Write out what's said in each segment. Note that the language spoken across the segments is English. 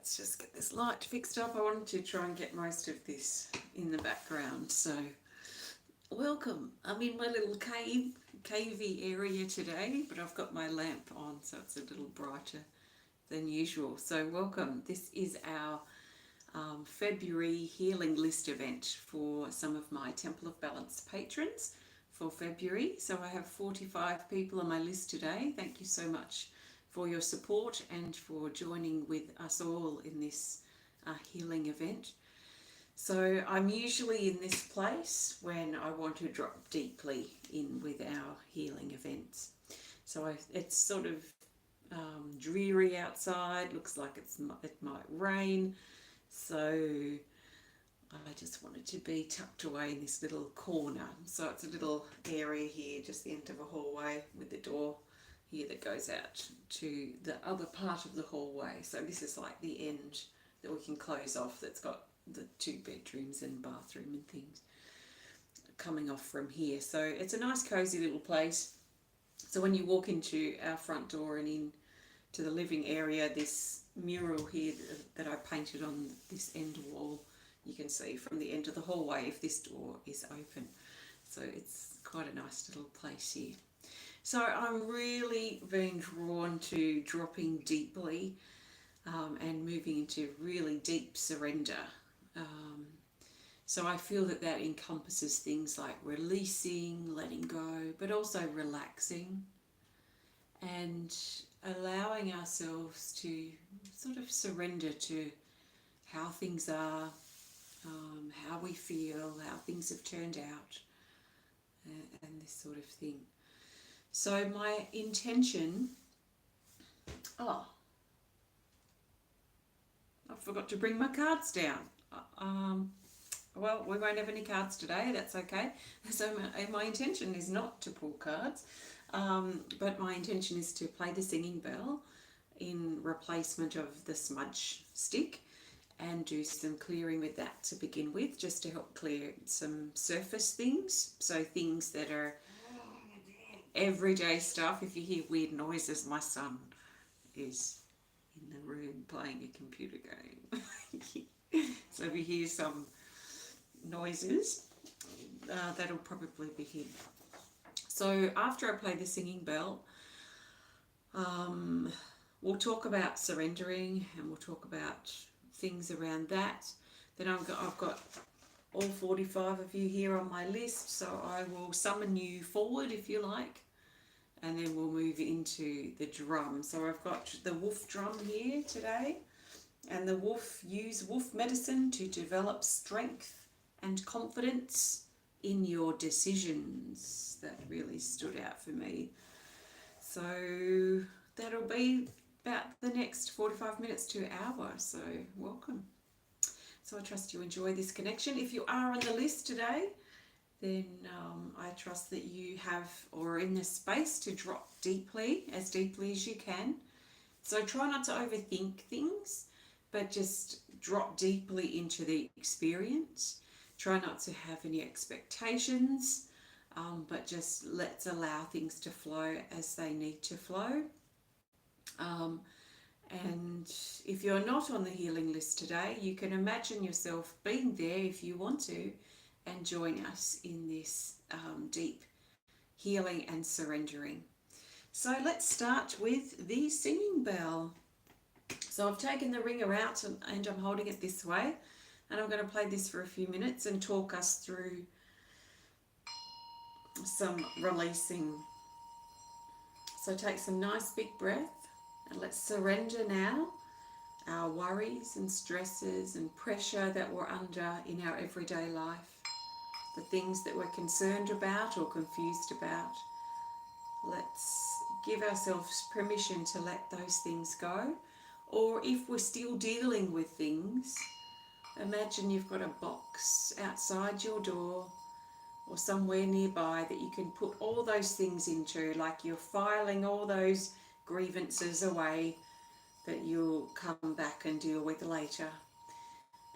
let's just get this light fixed up. I wanted to try and get most of this in the background. So welcome. I'm in my little cavey area today, but I've got my lamp on so it's a little brighter than usual. So welcome. This is our February healing list event for some of my Temple of Balance patrons for February. So I have 45 people on my list today. Thank you so much for your support and for joining with us all in this healing event. So I'm usually in this place when I want to drop deeply in with our healing events. So it's sort of dreary outside, looks like it might rain. So I just wanted to be tucked away in this little corner. So it's a little area here, just the end of a hallway with the door here that goes out to the other part of the hallway. So this is like the end that we can close off, that's got the 2 bedrooms and bathroom and things coming off from here. So it's a nice cozy little place. So when you walk into our front door and in to the living area, this mural here that I painted on this end wall, you can see from the end of the hallway if this door is open. So it's quite a nice little place here. So I'm really being drawn to dropping deeply and moving into really deep surrender. So I feel that encompasses things like releasing, letting go, but also relaxing and allowing ourselves to sort of surrender to how things are, how we feel, how things have turned out, and this sort of thing. So my intention, I forgot to bring my cards down. Well, we won't have any cards today, that's okay. So my intention is not to pull cards, but my intention is to play the singing bell in replacement of the smudge stick and do some clearing with that to begin with, just to help clear some surface things, so things that are everyday stuff. If you hear weird noises, my son is in the room playing a computer game. So if you hear some noises, that'll probably be him. So after I play the singing bell, we'll talk about surrendering and we'll talk about things around that. Then I've got all 45 of you here on my list, so I will summon you forward if you like, and then we'll move into the drum. So I've got the wolf drum here today, and the wolf use wolf medicine to develop strength and confidence in your decisions. That really stood out for me. So that'll be about the next 45 minutes to an hour, so welcome. So I trust you enjoy this connection. If you are on the list today, then I trust that you have or are in the space to drop deeply as you can. So try not to overthink things, but just drop deeply into the experience. Try not to have any expectations, but just let's allow things to flow as they need to flow. And if you're not on the healing list today, you can imagine yourself being there if you want to, and join us in this deep healing and surrendering. So let's start with the singing bell. So I've taken the ringer out and I'm holding it this way, and I'm going to play this for a few minutes and talk us through some releasing. So take some nice big breath. And let's surrender now our worries and stresses and pressure that we're under in our everyday life, the things that we're concerned about or confused about. Let's give ourselves permission to let those things go. Or if we're still dealing with things, imagine you've got a box outside your door or somewhere nearby that you can put all those things into, like you're filing all those grievances away that you'll come back and deal with later,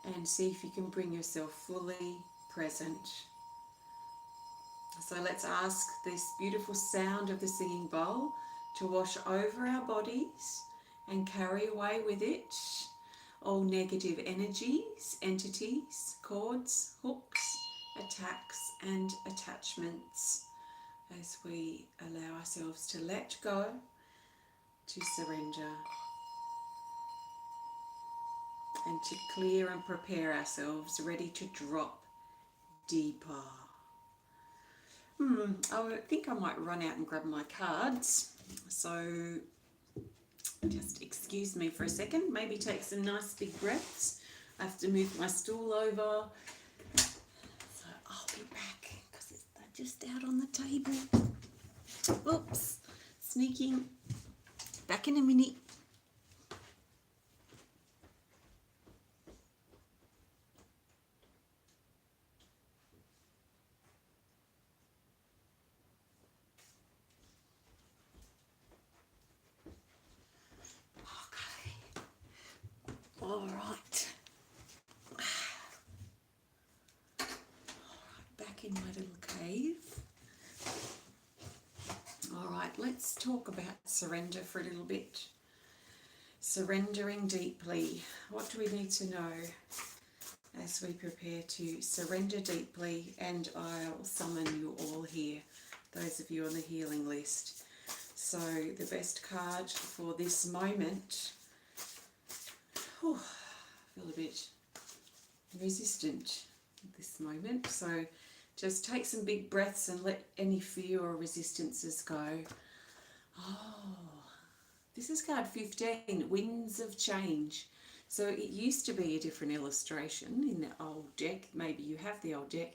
and see if you can bring yourself fully present. So let's ask this beautiful sound of the singing bowl to wash over our bodies and carry away with it all negative energies, entities, cords, hooks, attacks and attachments as we allow ourselves to let go, to surrender, and to clear and prepare ourselves ready to drop deeper. I think I might run out and grab my cards, so just excuse me for a second, maybe take some nice big breaths. I have to move my stool over, so I'll be back because they're just out on the table. Oops, sneaking, back in a minute. All right, back in my little cave. All right, let's talk about surrender for a little bit. Surrendering deeply. What do we need to know as we prepare to surrender deeply? And I'll summon you all here, those of you on the healing list. So the best card for this moment, I feel a bit resistant at this moment, so just take some big breaths and let any fear or resistances go. This is card 15, Winds of Change. So it used to be a different illustration in the old deck, maybe you have the old deck,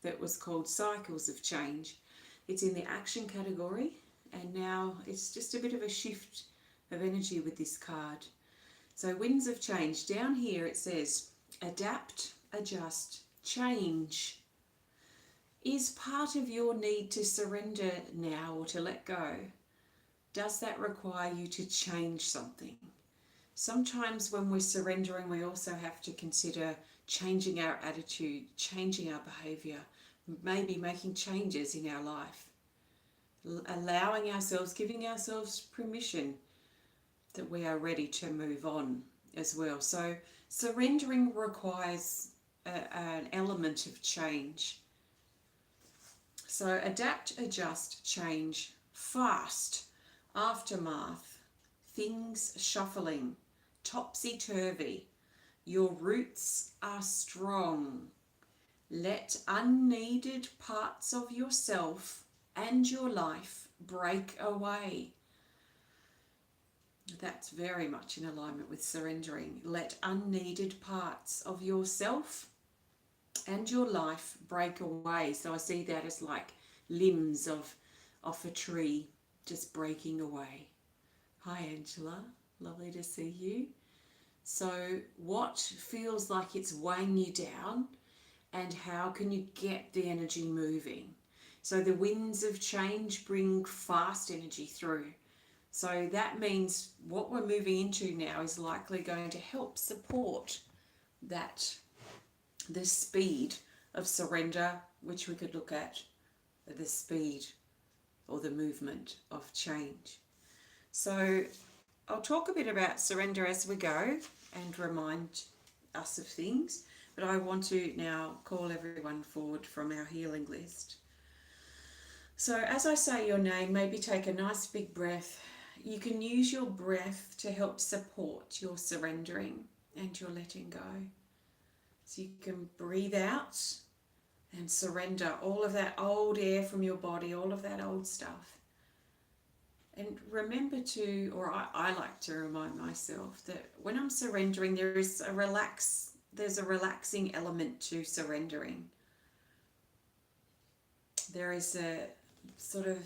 that was called Cycles of Change. It's in the action category, and now it's just a bit of a shift of energy with this card. So Winds of Change, down here it says, adapt, adjust, change is part of your need to surrender now or to let go. Does that require you to change something? Sometimes when we're surrendering, we also have to consider changing our attitude, changing our behaviour, maybe making changes in our life, allowing ourselves, giving ourselves permission that we are ready to move on as well. So surrendering requires an element of change. So adapt, adjust, change, fast, aftermath, things shuffling, topsy-turvy, your roots are strong. Let unneeded parts of yourself and your life break away. That's very much in alignment with surrendering. Let unneeded parts of yourself and your life break away. So I see that as like limbs of a tree just breaking away. Hi Angela, lovely to see you. So what feels like it's weighing you down, and how can you get the energy moving? So the winds of change bring fast energy through. So that means what we're moving into now is likely going to help support that, the speed of surrender, which we could look at the speed or the movement of change. So I'll talk a bit about surrender as we go and remind us of things, but I want to now call everyone forward from our healing list. So as I say your name, maybe take a nice big breath. You can use your breath to help support your surrendering and your letting go. So you can breathe out and surrender all of that old air from your body, all of that old stuff. And remember to, or I like to remind myself that when I'm surrendering, there's a relaxing element to surrendering. There is a sort of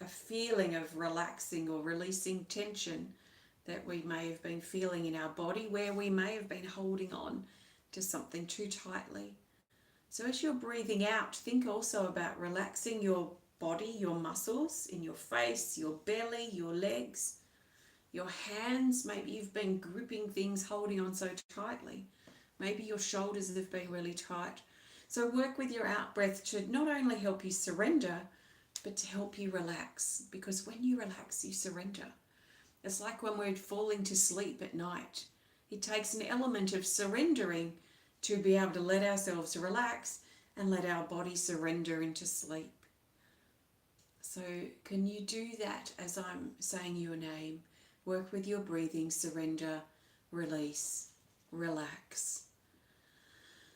a feeling of relaxing or releasing tension that we may have been feeling in our body, where we may have been holding on to something too tightly. So as you're breathing out, think also about relaxing your body, your muscles in your face, your belly, your legs, your hands. Maybe you've been gripping things, holding on so tightly. Maybe your shoulders have been really tight. So work with your out breath to not only help you surrender, but to help you relax. Because when you relax, you surrender. It's like when we're falling to sleep at night. It takes an element of surrendering to be able to let ourselves relax and let our body surrender into sleep. So can you do that as I'm saying your name? Work with your breathing, surrender, release, relax.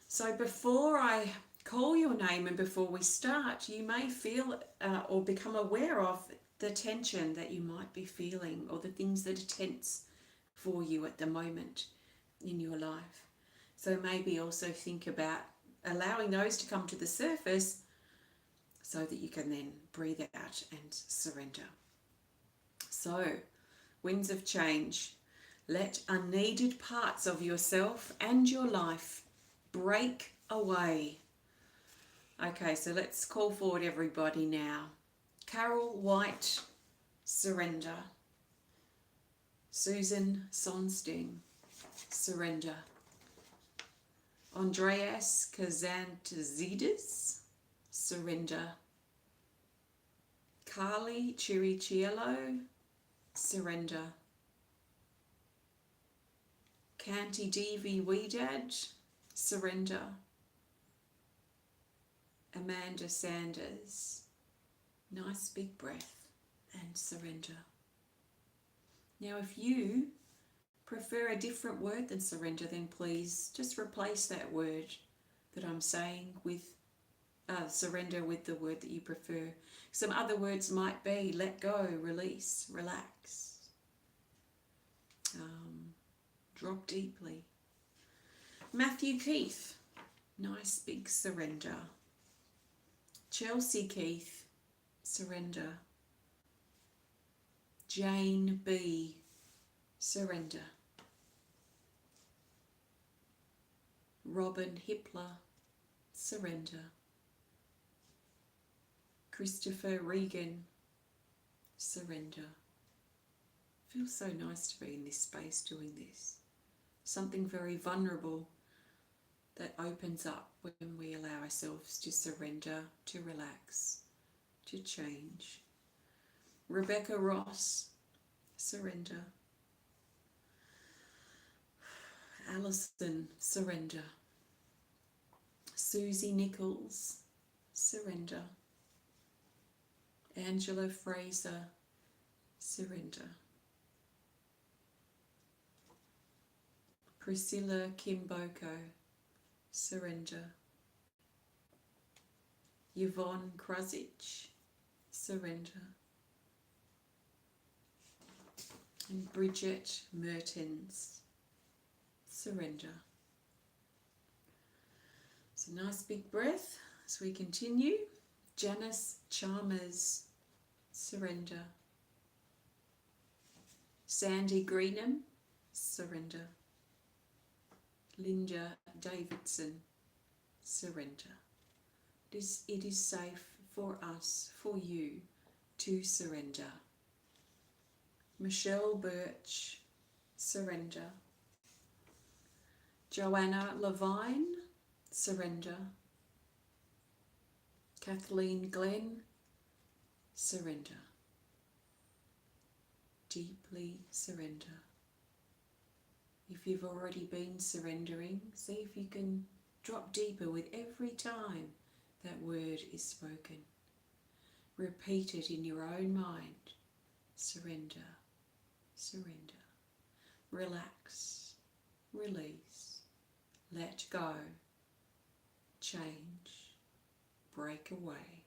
So before I call your name and before we start, you may feel or become aware of the tension that you might be feeling or the things that are tense for you at the moment in your life. So maybe also think about allowing those to come to the surface so that you can then breathe out and surrender. So, winds of change. Let unneeded parts of yourself and your life break away. Okay, so let's call forward everybody now. Carol White, surrender. Susan Sonsteng, surrender. Andreas Kazantzidis, surrender. Carlee Chirichiello, surrender. Kanti Devi Wedad, surrender. Amanda Sanders, nice big breath and surrender. Now if you prefer a different word than surrender, then please just replace that word that I'm saying with surrender with the word that you prefer. Some other words might be let go, release, relax, drop deeply. Matthew Keith, nice big surrender. Chelsea Keith, surrender. Jayne B, surrender. Robin Hippler, surrender. Christopher Regan, surrender. Feels so nice to be in this space doing this. Something very vulnerable that opens up when we allow ourselves to surrender, to relax, to change. Rebecca Ross, surrender. Allison, surrender. Suzie Nicholls, surrender. Angela Frazer, surrender. Priscilla Kimboko, surrender. Yvonne Kruzich, surrender. And Bridget Mehrtens, surrender. So nice big breath as we continue. Janice Chalmers, surrender. Sandi Greenham, surrender. Linda Davidson, surrender. It is safe for us, for you, to surrender. Michele Burch, surrender. Joanna Levine, surrender. Kathleen Glen, surrender. Deeply surrender. If you've already been surrendering, see if you can drop deeper with every time that word is spoken. Repeat it in your own mind. Surrender, surrender. Relax, release, let go, change, break away.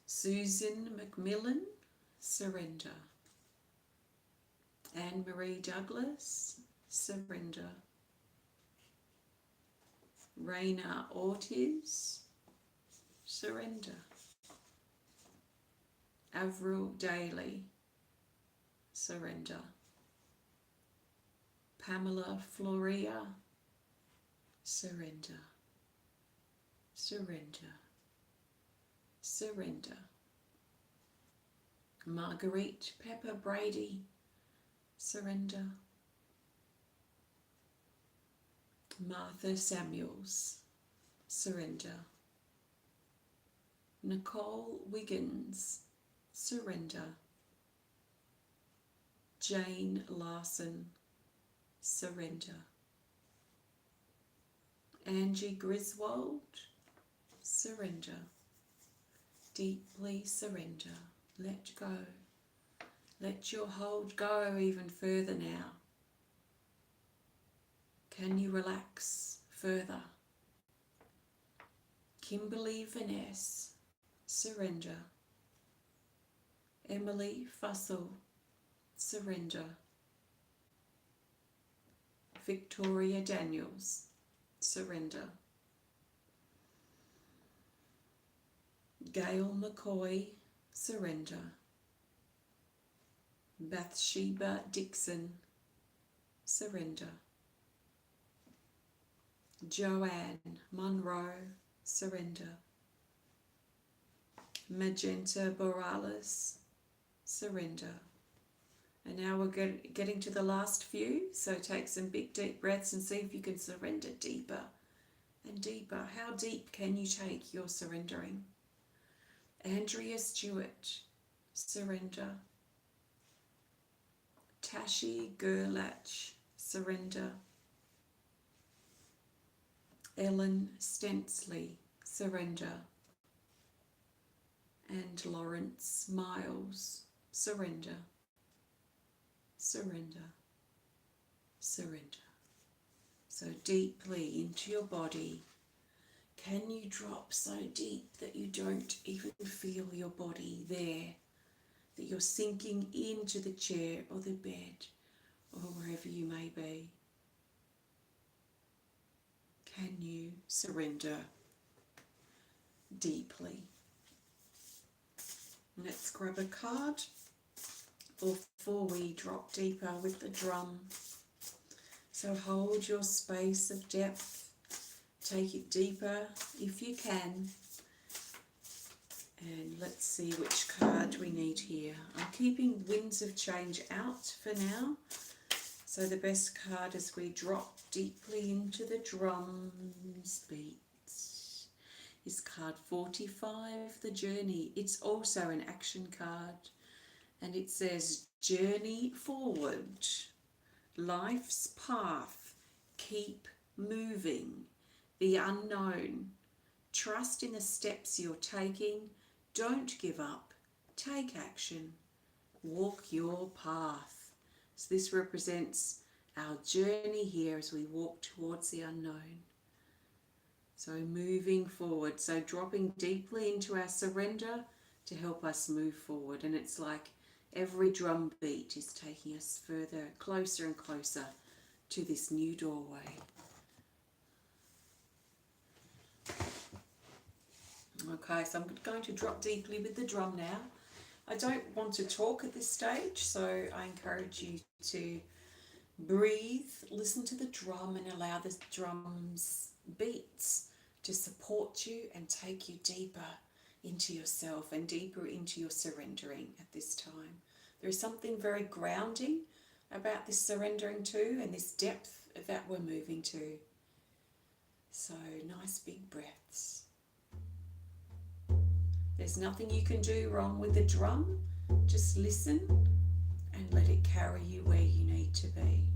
Susan McMillan, surrender. Anne-Marie Douglas, surrender. Rayna Ortiz, surrender. Avril Daly, surrender. Pamela Florea, surrender. Surrender. Surrender. Marguerite Pepper Brady, surrender. Martha Samuels, surrender. Nicole Wiggins, surrender. Jane Larson, surrender. Angie Griswold, surrender. Deeply surrender. Let go. Let your hold go even further now. Can you relax further? Kimberly Veness, surrender. Emily Fussell, surrender. Viktoria I Daniels, surrender. Gayle McCoy, surrender. Bathsheba Dixon, surrender. Joanne Monroe, surrender. Magenta Borales, surrender. And now we're getting to the last few, so take some big deep breaths and see if you can surrender deeper and deeper. How deep can you take your surrendering? Andrea Stewart, surrender. Tashi Gerlach, surrender. Ellen Stensley, surrender. And Lawrence Miles, surrender. Surrender. Surrender. So deeply into your body. Can you drop so deep that you don't even feel your body there? That you're sinking into the chair or the bed or wherever you may be. Can you surrender deeply? Let's grab a card before we drop deeper with the drum. So hold your space of depth. Take it deeper if you can. And let's see which card we need here. I'm keeping Winds of Change out for now. So the best card as we drop deeply into the drum's beats is card 45, the Journey. It's also an action card. And it says, journey forward. Life's path. Keep moving. The unknown. Trust in the steps you're taking. Don't give up. Take action. Walk your path. So this represents our journey here as we walk towards the unknown. So moving forward. So dropping deeply into our surrender to help us move forward. And it's like every drum beat is taking us further, closer and closer to this new doorway. Okay, so I'm going to drop deeply with the drum now. I don't want to talk at this stage, so I encourage you to breathe, listen to the drum and allow the drum's beats to support you and take you deeper into yourself and deeper into your surrendering at this time. There is something very grounding about this surrendering to and this depth that we're moving to. So nice big breaths. There's nothing you can do wrong with the drum. Just listen and let it carry you where you need to be.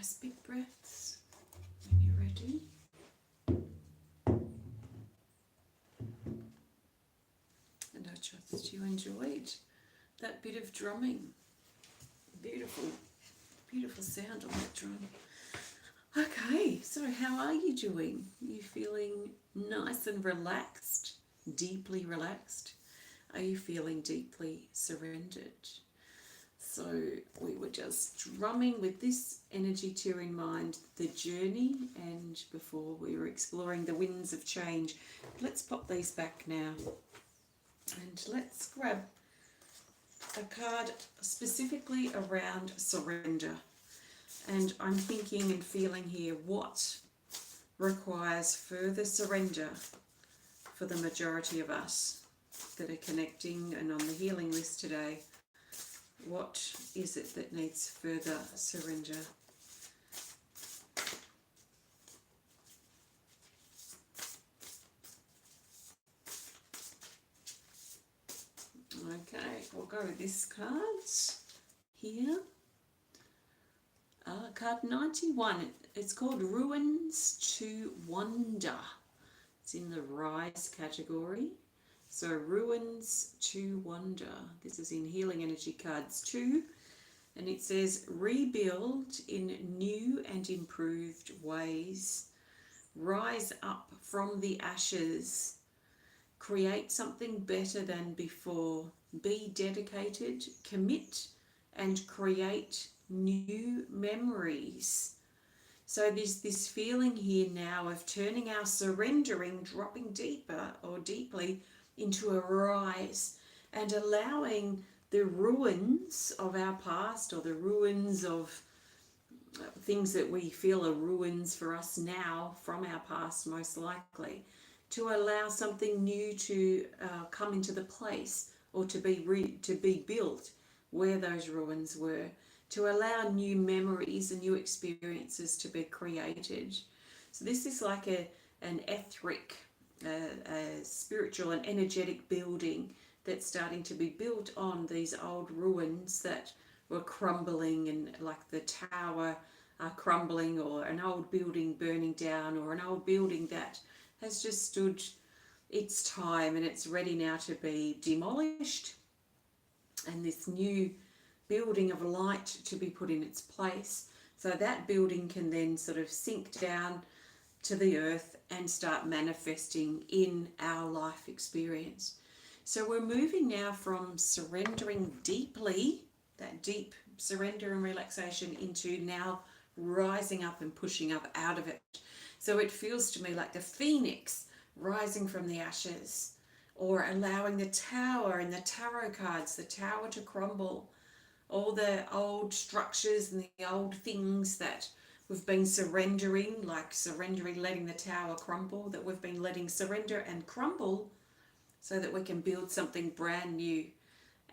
nice big breaths when you're ready. And I trust you enjoyed that bit of drumming. Beautiful, beautiful sound on that drum. Okay, so how are you doing? Are you feeling nice and relaxed, deeply relaxed? Are you feeling deeply surrendered? So we were just drumming with this energy tier in mind, the journey, and before we were exploring the winds of change. Let's pop these back now and let's grab a card specifically around surrender. And I'm thinking and feeling here what requires further surrender for the majority of us that are connecting and on the healing list today. What is it that needs further surrender? Okay, we'll go with this card here. Card 91, it's called Ruins to Wonder. It's in the Rise category. So Ruins to Wonder. This is in Healing Energy Cards 2. And it says, rebuild in new and improved ways. Rise up from the ashes. Create something better than before. Be dedicated, commit, and create new memories. So there's this feeling here now of turning our surrendering, dropping deeper or deeply into a rise and allowing the ruins of our past or the ruins of things that we feel are ruins for us now from our past most likely, to allow something new to come into the place or to be built where those ruins were, to allow new memories and new experiences to be created. So this is like an etheric, a spiritual and energetic building that's starting to be built on these old ruins that were crumbling, and like the tower crumbling, or an old building burning down, or an old building that has just stood its time and it's ready now to be demolished, and this new building of light to be put in its place. So that building can then sort of sink down to the earth and start manifesting in our life experience. So we're moving now from surrendering deeply, that deep surrender and relaxation, into now rising up and pushing up out of it. So it feels to me like the phoenix rising from the ashes, or allowing the tower in the tarot cards, the tower to crumble, all the old structures and the old things that we've been surrendering, like surrendering, letting the tower crumble, that we've been letting surrender and crumble so that we can build something brand new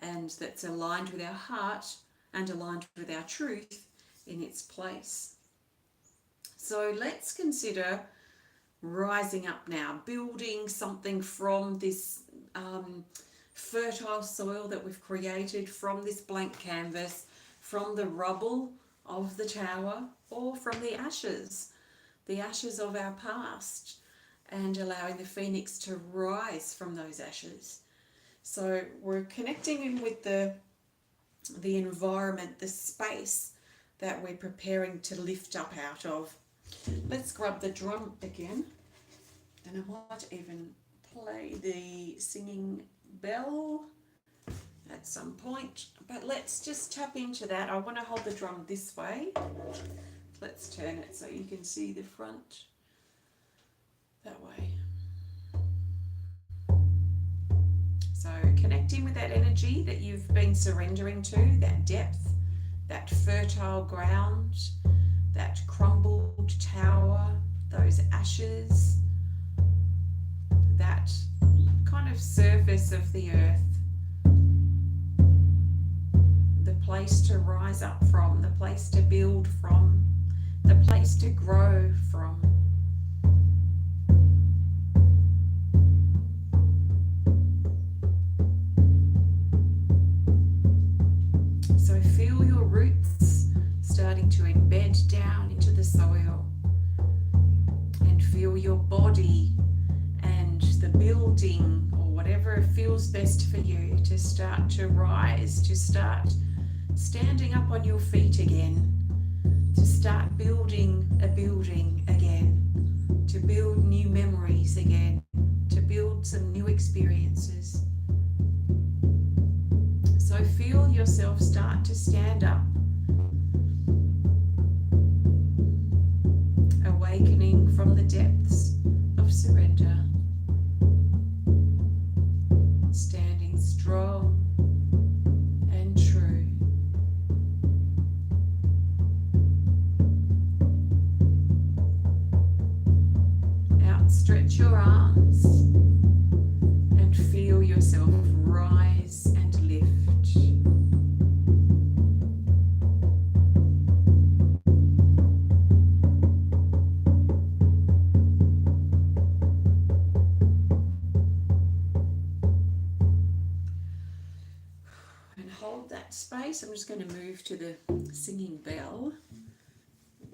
and that's aligned with our heart and aligned with our truth in its place. So let's consider rising up now, building something from this fertile soil that we've created, from this blank canvas, from the rubble of the tower, or from the ashes of our past, and allowing the phoenix to rise from those ashes. So we're connecting in with the environment, the space that we're preparing to lift up out of. Let's grab the drum again, and I might even play the singing bell at some point, but let's just tap into that. I want to hold the drum this way. Let's turn it so you can see the front that way. So connecting with that energy that you've been surrendering to, that depth, that fertile ground, that crumbled tower, those ashes, that kind of surface of the earth, the place to rise up from, the place to build from, the place to grow from. So feel your roots starting to embed down the soil, and feel your body and the building, or whatever feels best for you, to start to rise, to start standing up on your feet again, to start building a building again, to build new memories again, to build some new experiences. So feel yourself start to stand up, awakening from the depths of surrender, standing strong and true. Outstretch your arms and feel yourself rise and lift. Space. I'm just going to move to the singing bell,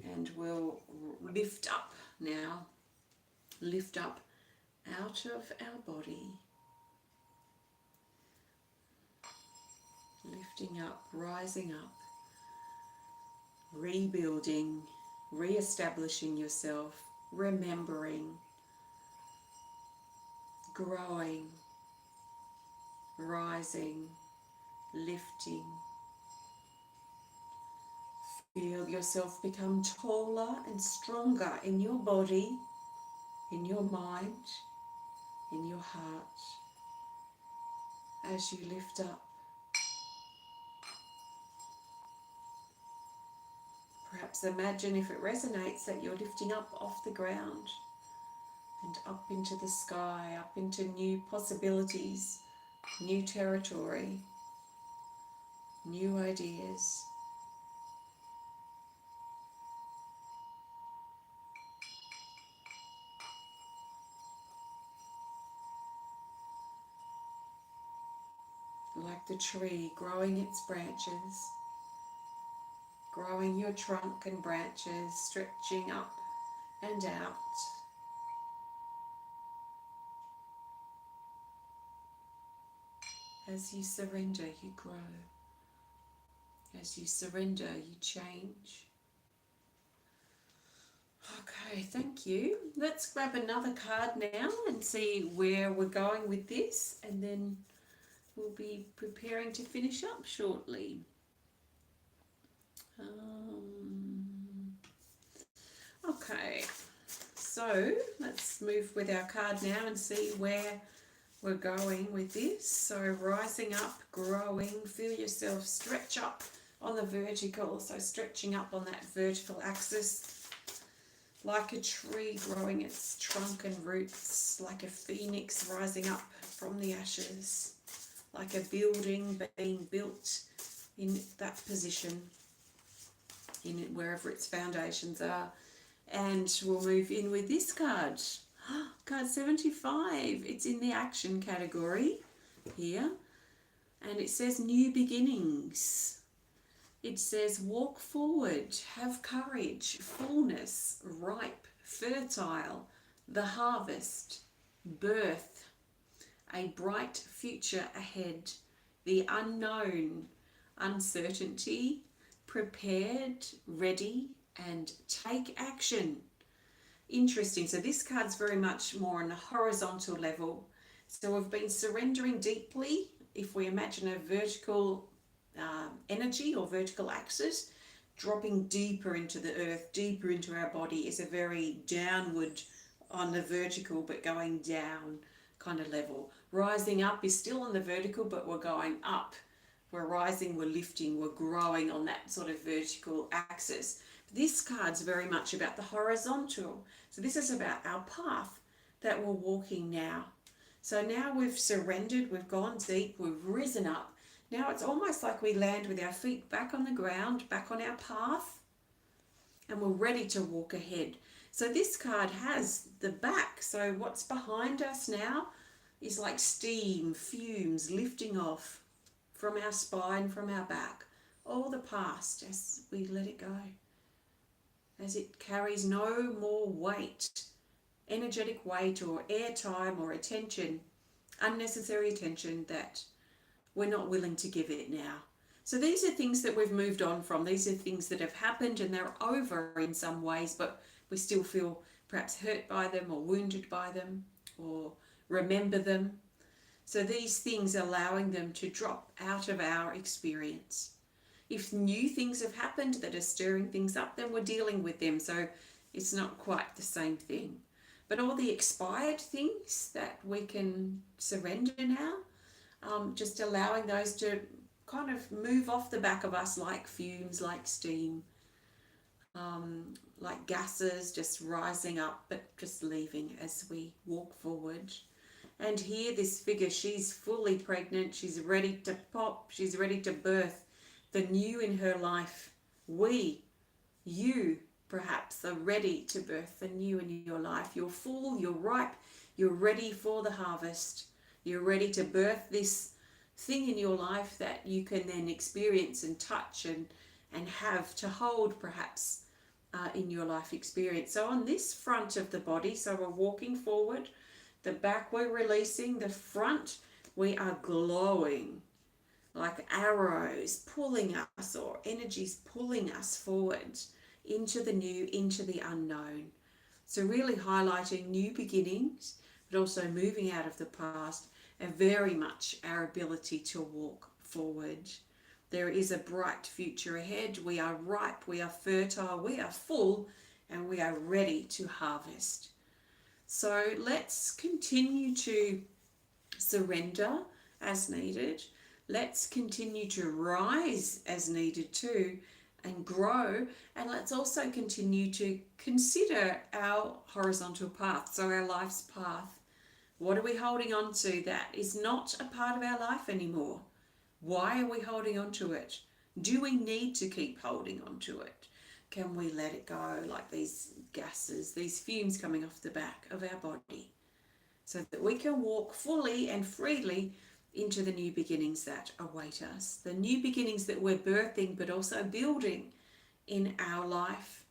and we'll lift up now. Lift up out of our body. Lifting up, rising up, rebuilding, re-establishing yourself, remembering, growing, rising, lifting. Feel yourself become taller and stronger in your body, in your mind, in your heart, as you lift up. Perhaps imagine, if it resonates, that you're lifting up off the ground and up into the sky, up into new possibilities, new territory, new ideas. Like the tree growing its branches, growing your trunk and branches, stretching up and out. As you surrender, you grow. As you surrender, you change. Okay, thank you. Let's grab another card now and see where we're going with this, and then we'll be preparing to finish up shortly. Okay, so let's move with our card now and see where we're going with this. So rising up, growing, feel yourself stretch up on the vertical, so stretching up on that vertical axis, like a tree growing its trunk and roots, like a phoenix rising up from the ashes, like a building being built in that position, in wherever its foundations are. And we'll move in with this card, card 75. It's in the action category here, and it says new beginnings. It says walk forward, have courage, fullness, ripe, fertile, the harvest, birth, a bright future ahead, the unknown, uncertainty, prepared, ready, and take action. Interesting. So this card's very much more on a horizontal level. So we've been surrendering deeply. If we imagine a vertical energy or vertical axis, dropping deeper into the earth, deeper into our body, is a very downward on the vertical, but going down kind of level. Rising up is still on the vertical, but we're going up. We're rising, we're lifting, we're growing on that sort of vertical axis. This card's very much about the horizontal. So this is about our path that we're walking now. So now we've surrendered, we've gone deep, we've risen up. Now it's almost like we land with our feet back on the ground, back on our path, and we're ready to walk ahead. So this card has the back. So what's behind us now is like steam, fumes lifting off from our spine, from our back, all the past as we let it go. as it carries no more weight, energetic weight or airtime or attention, unnecessary attention that we're not willing to give it now. So these are things that we've moved on from. These are things that have happened and they're over in some ways, but we still feel perhaps hurt by them or wounded by them or remember them. So these things, allowing them to drop out of our experience. If new things have happened that are stirring things up, then we're dealing with them. So it's not quite the same thing. But all the expired things that we can surrender now, just allowing those to kind of move off the back of us like fumes, like steam, like gases just rising up, but just leaving as we walk forward. And here this figure, she's fully pregnant, she's ready to pop, she's ready to birth the new in her life. You perhaps are ready to birth the new in your life. You're full, you're ripe, you're ready for the harvest. You're ready to birth this thing in your life that you can then experience and touch and have to hold perhaps in your life experience. So on this front of the body, so we're walking forward, the back we're releasing, the front we are glowing like arrows pulling us, or energies pulling us forward into the new, into the unknown. So really highlighting new beginnings, but also moving out of the past, and very much our ability to walk forward. There is a bright future ahead. We are ripe, we are fertile, we are full, and we are ready to harvest. So let's continue to surrender as needed. Let's continue to rise as needed too, and grow. And let's also continue to consider our horizontal path, so our life's path. What are we holding on to that is not a part of our life anymore? Why are we holding on to it? Do we need to keep holding on to it? Can we let it go, like these gases, these fumes coming off the back of our body, so that we can walk fully and freely into the new beginnings that await us, the new beginnings that we're birthing but also building in our life.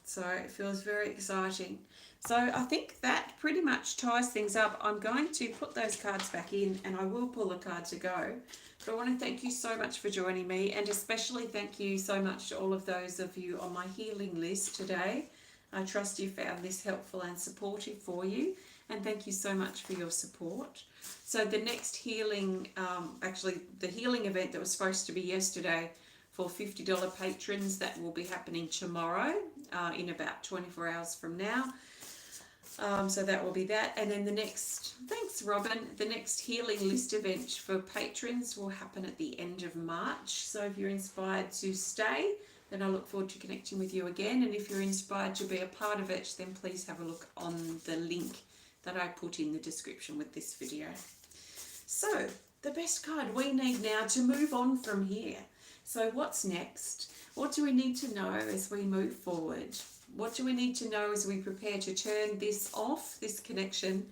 So it feels very exciting. So I think that pretty much ties things up. I'm going to put those cards back in and I will pull a card to go. But I want to thank you so much for joining me, and especially thank you so much to all of those of you on my healing list today. I trust you found this helpful and supportive for you, and thank you so much for your support. So the next healing, actually the healing event that was supposed to be yesterday for $50 patrons, that will be happening tomorrow in about 24 hours from now. So that will be that. And then the next, thanks Robin, the next healing list event for patrons will happen at the end of March. So if you're inspired to stay, then I look forward to connecting with you again. And if you're inspired to be a part of it, then please have a look on the link that I put in the description with this video. So the best card we need now to move on from here. So what's next? What do we need to know as we move forward? What do we need to know as we prepare to turn this off, this connection,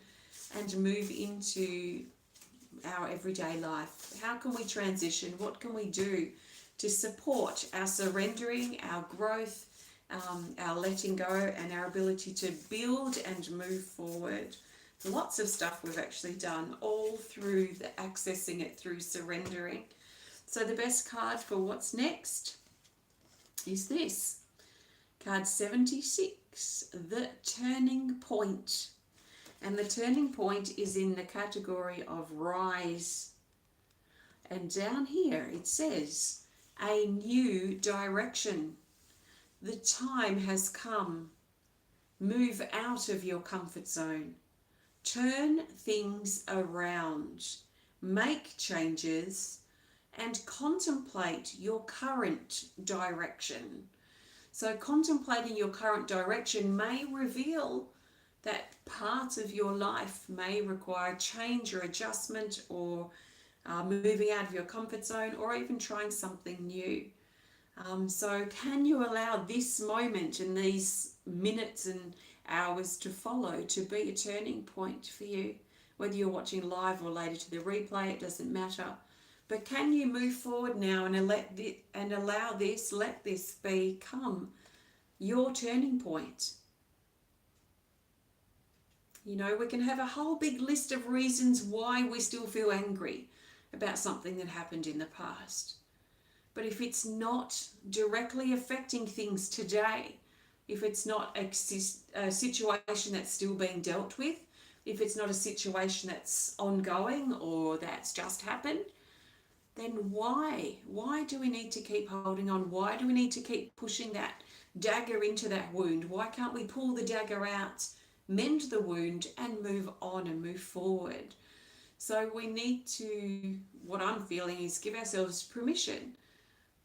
and move into our everyday life? How can we transition? What can we do to support our surrendering, our growth, our letting go, and our ability to build and move forward? Lots of stuff we've actually done, all through the accessing it through surrendering. So the best card for what's next is this. Card 76, the turning point. And the turning point is in the category of rise. And down here it says, a new direction. The time has come. Move out of your comfort zone. Turn things around. Make changes and contemplate your current direction. So contemplating your current direction may reveal that part of your life may require change or adjustment, or moving out of your comfort zone, or even trying something new. So can you allow this moment and these minutes and hours to follow to be a turning point for you? Whether you're watching live or later to the replay, it doesn't matter. But can you move forward now and let this become your turning point? You know, we can have a whole big list of reasons why we still feel angry about something that happened in the past. But if it's not directly affecting things today, if it's not a situation that's still being dealt with, if it's not a situation that's ongoing or that's just happened, then why? Why do we need to keep holding on? Why do we need to keep pushing that dagger into that wound? Why can't we pull the dagger out, mend the wound, and move on and move forward? So we need to, what I'm feeling is, give ourselves permission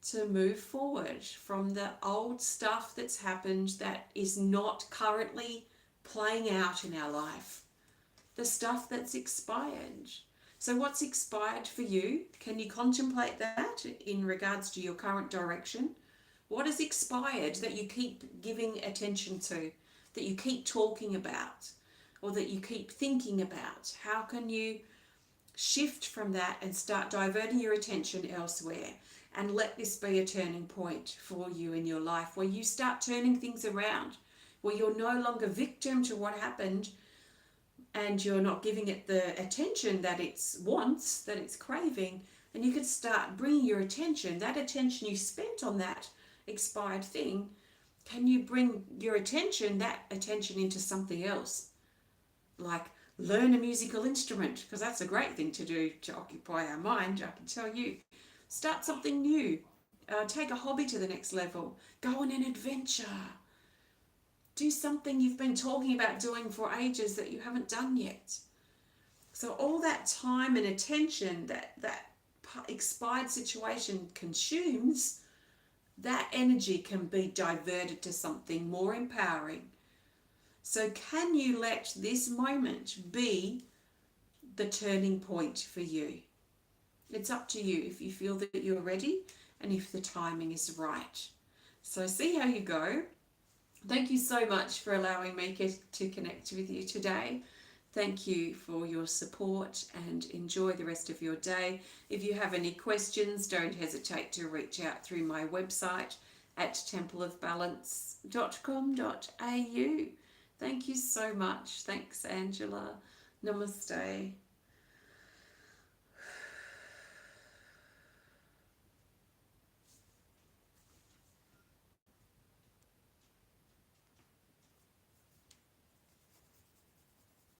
to move forward from the old stuff that's happened that is not currently playing out in our life. The stuff that's expired. So what's expired for you? Can you contemplate that in regards to your current direction? What is expired that you keep giving attention to, that you keep talking about, or that you keep thinking about? How can you shift from that and start diverting your attention elsewhere, and let this be a turning point for you in your life, where you start turning things around, where you're no longer victim to what happened, and you're not giving it the attention that it wants, that it's craving, and you can start bringing your attention, that attention you spent on that expired thing, can you bring your attention, that attention, into something else? Like learn a musical instrument, because that's a great thing to do to occupy our mind, I can tell you. Start something new. Take a hobby to the next level. Go on an adventure. Do something you've been talking about doing for ages that you haven't done yet. So all that time and attention that expired situation consumes, that energy can be diverted to something more empowering. So can you let this moment be the turning point for you? It's up to you if you feel that you're ready and if the timing is right. So see how you go. Thank you so much for allowing me to connect with you today. Thank you for your support, and enjoy the rest of your day. If you have any questions, don't hesitate to reach out through my website at templeofbalance.com.au. Thank you so much. Thanks, Angela. Namaste.